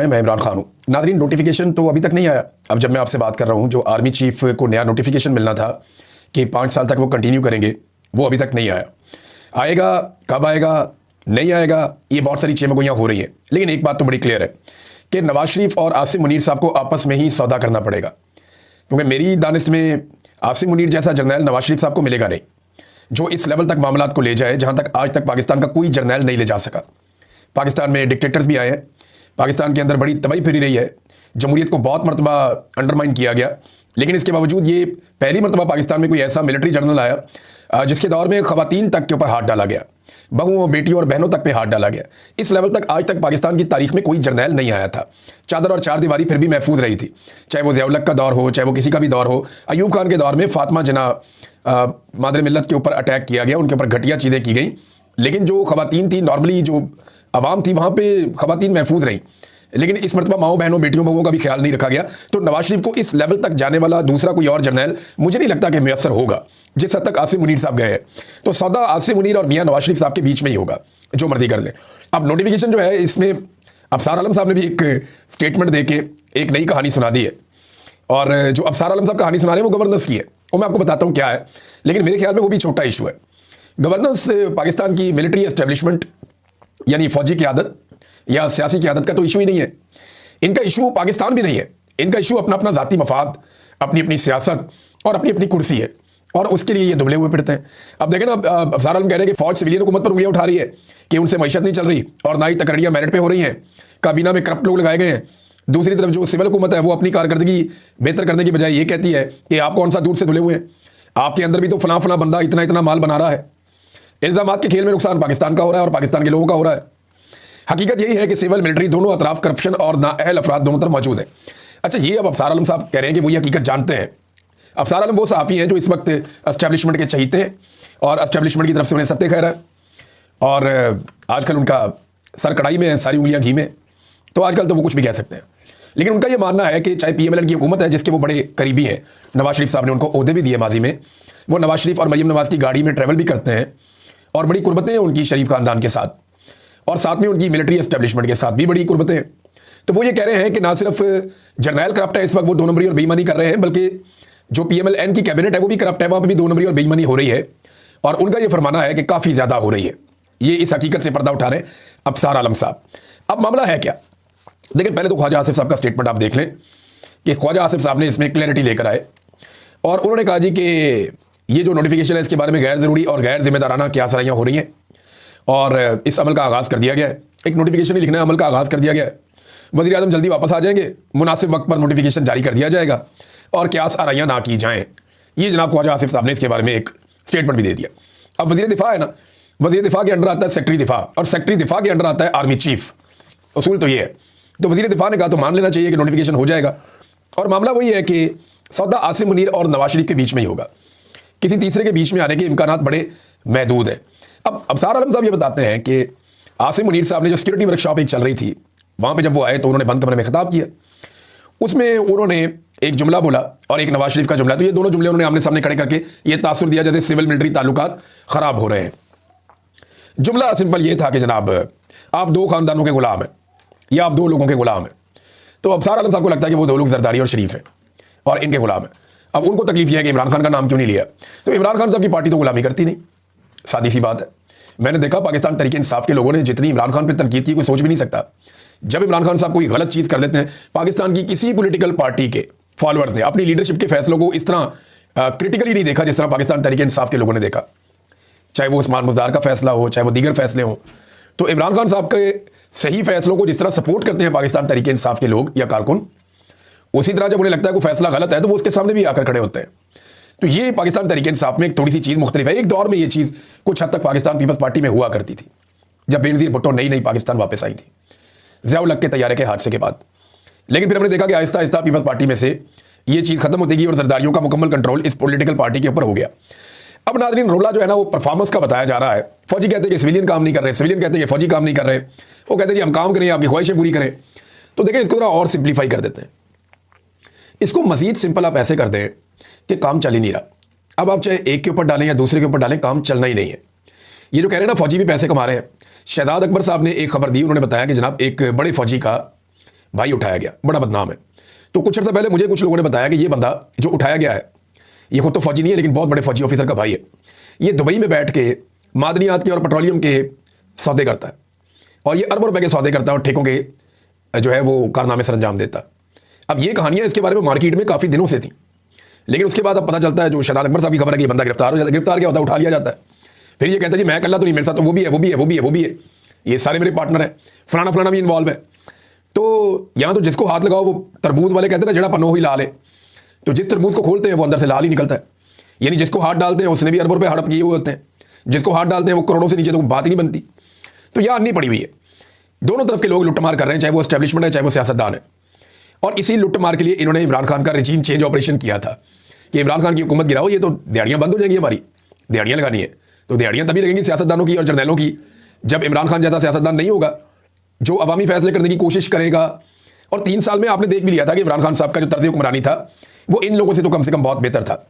मैं इमरान खान हूँ। नाज़रीन, नोटिफिकेशन तो अभी तक नहीं आया। अब जब मैं आपसे बात कर रहा हूँ, जो आर्मी चीफ को नया नोटिफिकेशन मिलना था कि 5 साल तक वो कंटिन्यू करेंगे, वो अभी तक नहीं आया। आएगा, कब आएगा, नहीं आएगा, ये बहुत सारी चेमगोइयाँ हो रही हैं। लेकिन एक बात तो बड़ी क्लियर है कि नवाज शरीफ और आसिम मुनीर साहब को आपस में ही सौदा करना पड़ेगा, क्योंकि मेरी दानिश में आसिम मुनीर जैसा जर्नैल नवाज शरीफ साहब को मिलेगा नहीं, जो इस लेवल तक मामलात को ले जाए जहाँ तक आज तक पाकिस्तान का कोई जर्नैल नहीं ले जा सका। पाकिस्तान में डिक्टेटर्स भी आए हैं, पाकिस्तान के अंदर बड़ी तबाही फिरी रही है, जमहूरियत को बहुत मरतबा अंडरमाइन किया गया, लेकिन इसके बावजूद ये पहली मरतबा पाकिस्तान में कोई ऐसा मिलिट्री जनरल आया जिसके दौर में ख़वातीन तक के ऊपर हाथ डाला गया, बहुओं, बेटियों और बहनों तक पे हाथ डाला गया। इस लेवल तक आज तक पाकिस्तान की तारीख में कोई जर्नैल नहीं आया था। चादर और चार दीवारी फिर भी महफूज रही थी, चाहे वो ज़िया-उल-हक का दौर हो, चाहे वो किसी का भी दौर हो। अयूब खान के दौर में फातिमा जना मादर मिल्लत के ऊपर अटैक किया गया, उनके ऊपर घटिया चीज़ें की गई, लेकिन जो ख़वातीन थी, नॉर्मली जो आवाम थी, वहाँ पर ख़वातीन महफूज रहीं। लेकिन इस मरतबा माओ बहनों, बेटियों, बहुओं का भी ख्याल नहीं रखा गया। तो नवाज शरीफ को इस लेवल तक जाने वाला दूसरा कोई और जर्नैल मुझे नहीं लगता कि मुयस्सर होगा, जिस हद तक आसिम मुनीर साहब गए हैं। तो सौदा आसिम मुनीर और मियां नवाज शरीफ साहब के बीच में ही होगा, जो मर्जी कर लें। अब नोटिफिकेशन जो है, इसमें अफसार आलम साहब ने भी एक स्टेटमेंट दे के एक नई कहानी सुना दी है, और जो अफसार आलम साहब कहानी सुना रहे हैं वो गवर्नेंस की है। वो मैं आपको बताता हूँ क्या है, लेकिन मेरे ख्याल में वो भी छोटा इशू है। गवर्नेंस पाकिस्तान की मिलिट्री एस्टेब्लिशमेंट यानी फौजी क़यादत या सियासी क़यादत का तो इशू ही नहीं है। इनका इशू पाकिस्तान भी नहीं है, इनका इशू अपना अपना ज़ाती मफाद, अपनी अपनी सियासत और अपनी अपनी कुर्सी है, और उसके लिए ये दुबले हुए फिरते हैं। अब देखें ना, अफसार आलम कह रहे हैं कि फौज सिविलियन हुकूमत पर उंगलियां उठा रही है कि उनसे मईशत नहीं चल रही, और ना ही तकरीरियाँ मेरिट पे हो रही हैं, काबीना में करप्ट लोग लगाए गए हैं। दूसरी तरफ जो सिविल हुकूमत है वो अपनी कारकर्दगी बेहतर करने की बजाय ये कहती है कि आप कौन सा दूध से धुले हुए हैं, आपके अंदर भी तो फला फला बंदा इतना इतना माल बना रहा है। इल्ज़ामात के खेल में नुकसान पाकिस्तान का हो रहा है और पाकिस्तान के लोगों का हो रहा है। हकीकत यही है कि सिविल मिलिट्री दोनों अतराफ करप्शन और नाअहल अफराद दोनों तरफ मौजूद है। अच्छा, ये अब अफसार आलम साहब कह रहे हैं कि वो ये हकीकत जानते हैं। अफसार आलम वो सहाफ़ी हैं जो इस वक्त एस्टेब्लिशमेंट के चहीते हैं, और एस्टेब्लिशमेंट की तरफ से उन्हें सत्ते खैर है, और आजकल उनका सर कढ़ाई में है, सारी उंगलियां घी में, तो आजकल तो वो कुछ भी कह सकते हैं। लेकिन उनका ये मानना है कि चाहे PMLN की हुकूमत है, जिसके वो बड़े करीबी हैं, नवाज शरीफ साहब ने उनको ओहदे भी दिए माजी में, वो नवाज शरीफ और मरीम नवाज की गाड़ी में ट्रैवल भी करते हैं, और बड़ी कुर्बतें हैं उनकी शरीफ खानदान के साथ, और साथ में उनकी मिलिट्री एस्टेब्लिशमेंट के साथ भी बड़ी कुर्बतें हैं। तो वो ये कह रहे हैं कि ना सिर्फ जर्नैल करप्ट है, इस वक्त वो 2 नंबरी और बेईमानी कर रहे हैं, बल्कि जो PMLN की कैबिनेट है वो भी करप्ट है, वहाँ पे भी 2 नंबरी और बेईमानी हो रही है, और उनका ये फरमाना है कि काफ़ी ज़्यादा हो रही है। ये इस हकीकत से पर्दा उठा रहे हैं अफसार आलम साहब। अब मामला है क्या, लेकिन पहले तो ख्वाजा आसिफ साहब का स्टेटमेंट आप देख लें कि ख्वाजा आसिफ साहब ने इसमें क्लैरिटी लेकर आए, और उन्होंने कहा जी कि ये जो नोटिफिकेशन है इसके बारे में गैर ज़रूरी और गैर जिम्मेदाराना क्या सराहियाँ हो रही हैं, और इस अमल का आगाज़ कर दिया गया है। एक नोटिफिकेशन ही लिखना है, अमल का आगाज़ कर दिया गया है। वज़ीर आज़म जल्दी वापस आ जाएंगे, मुनासिब वक्त पर नोटिफिकेशन जारी कर दिया जाएगा, और क्या आराइयाँ ना की जाएँ। ये जनाब ख्वाजा आसिफ साहब ने इसके बारे में एक स्टेटमेंट भी दे दिया। अब वज़ीर दिफा है ना, वज़ीर दिफा के अंडर आता है सेक्रेटरी दिफा, और सेक्रेटरी दिफा के अंडर आता है आर्मी चीफ। उसूल तो ये है। तो वज़ीर दिफा ने कहा तो मान लेना चाहिए कि नोटिफिकेशन हो जाएगा, और मामला वही है कि सौदा आसिम मुनीर और नवाज शरीफ के बीच में ही होगा, किसी तीसरे के बीच में आने के इम्कानात बड़े महदूद हैं। अब अफसार आलम साहब ये बताते हैं कि आसिम मुनीर साहब ने जो सिक्योरिटी वर्कशॉप एक चल रही थी, वहाँ पे जब वो आए तो उन्होंने बंद कमरे में खिताब किया। उसमें उन्होंने एक जुमला बोला और एक नवाज शरीफ का जुमला, तो ये दोनों जुमले उन्होंने आमने सामने खड़े करके ये तासुर दिया जैसे सिविल मिलिट्री ताल्लुकात ख़राब हो रहे हैं। जुमला सिंपल ये था कि जनाब आप 2 ख़ानदानों के ग़ुलाम हैं, या आप 2 लोगों के ग़ुलाम हैं। तो अफसार आलम साहब को लगता है कि वो 2 लोग जरदारी और शरीफ हैं और इनके ग़ुलाम हैं। अब उनको तकलीफ यह है कि इमरान खान का नाम क्यों नहीं लिया। तो इमरान खान साहब की पार्टी तो ग़ुलामी करती नहीं, सादी सी बात है। मैंने देखा पाकिस्तान तहरीक इंसाफ के लोगों ने जितनी इमरान खान पर तनकीद की, कोई सोच भी नहीं सकता। जब इमरान खान साहब कोई गलत चीज़ कर लेते हैं, पाकिस्तान की किसी पॉलिटिकल पार्टी के फॉलोअर्स ने अपनी लीडरशिप के फैसलों को इस तरह क्रिटिकली नहीं देखा जिस तरह पाकिस्तान तहरीक इंसाफ के लोगों ने देखा। चाहे वो उस्मान बुज़दार का फैसला हो, चाहे वो दीगर फैसले हों, तो इमरान खान साहब के सही फैसलों को जिस तरह सपोर्ट करते हैं पाकिस्तान तहरीक इंसाफ के लोग या कारकुन, उसी तरह जब उन्हें लगता है कोई फैसला गलत है तो वो उसके सामने भी आकर खड़े होते हैं। तो ये पाकिस्तान तहरीक इंसाफ में एक थोड़ी सी चीज़ मुख्तलिफ है। एक दौर में ये चीज़ कुछ हद तक पाकिस्तान पीपल्स पार्टी में हुआ करती थी, जब बेनज़ीर भुट्टो नई पाकिस्तान वापस आई थी ज़िया-उल-हक के तैयारे के हादसे के बाद। लेकिन फिर हमने देखा कि आहिस्ता आहिस्ता पीपल्स पार्टी में से ये चीज़ खत्म होती गई और जरदारियों का मुकम्मल कंट्रोल इस पॉलिटिकल पार्टी के ऊपर हो गया। अब नाज़रीन, रोला जो है ना वो परफॉर्मेंस का बताया जा रहा है। फौजी कहते हैं कि सिविलियन काम नहीं कर रहे, सिविलियन कहते हैं कि फौजी काम नहीं कर रहे, वो कहते हैं कि हम काम करें, आपकी ख्वाहिशें पूरी करें। तो देखें, इसको थोड़ा और सिंप्लीफाई कर देते हैं। इसको मज़ीद सिंपल आप ऐसे कर दें कि काम चल ही नहीं रहा। अब आप चाहे एक के ऊपर डालें या दूसरे के ऊपर डालें, काम चलना ही नहीं है। ये जो कह रहे हैं ना फौजी भी पैसे कमा रहे हैं, शहजाद अकबर साहब ने एक खबर दी, उन्होंने बताया कि जनाब एक बड़े फौजी का भाई उठाया गया, बड़ा बदनाम है। तो कुछ अर्सा पहले मुझे कुछ लोगों ने बताया कि ये बंदा जो उठाया गया है, ये खुद तो फौजी नहीं है लेकिन बहुत बड़े फौजी ऑफिसर का भाई है। ये दुबई में बैठ के मादनियात के और पेट्रोलियम के सौदे करता है, और ये अरबों रुपए के सौदे करता है और ठेकों के जो है वो कारनामे सर अंजाम देता है। अब ये कहानियां इसके बारे में मार्केट में काफ़ी दिनों से थी, लेकिन उसके बाद अब पता चलता है, जो शहजाद अकबर साहब की खबर है कि ये बंदा गिरफ्तार हो जाता है। गिरफ्तार क्या होता है, उठा लिया जाता है। फिर ये कहता है जी मैं अकेला तो नहीं, मेरे साथ तो वो भी है, वो भी है, वो भी है, वो भी है, ये सारे मेरे पार्टनर हैं, फलाना फलाना भी इन्वॉल्व है। तो यहाँ तो जिसको हाथ लगाओ, वो तरबूज वाले कहते हैं ना, जड़ा पन्नो ही लाल है। तो जिस तरबूज को खोलते हैं वो अंदर से लाल ही निकलता है। यानी जिसको हाथ डालते हैं उसने भी अरबों रुपए हड़प किए हुए होते हैं, जिसको हाथ डालते हैं वो करोड़ों से नीचे तो बात ही नहीं बनती। तो यहाँ अन्नी पड़ी हुई है, दोनों तरफ के लोग लुटमार कर रहे हैं, चाहे वो एस्टेब्लिशमेंट है चाहे वो सियासतदान है। और इसी लुटमार के लिए इन्होंने इमरान खान का रिजीम चेंज ऑपरेशन किया था कि इमरान खान की हुकूमत गिराओ, ये तो दिहाड़ियाँ बंद हो जाएंगी, हमारी दिहाड़ियाँ लगानी है। तो दिहाड़ियाँ तभी लगेंगी सियासतदानों की और जर्नैलों की जब इमरान खान जैसा सियासतदान नहीं होगा जो अवामी फैसले करने की कोशिश करेगा। और 3 साल में आपने देख भी लिया था कि इमरान खान साहब का जो तर्ज हुक्मरानी था वो इन लोगों से तो कम बहुत बेहतर था।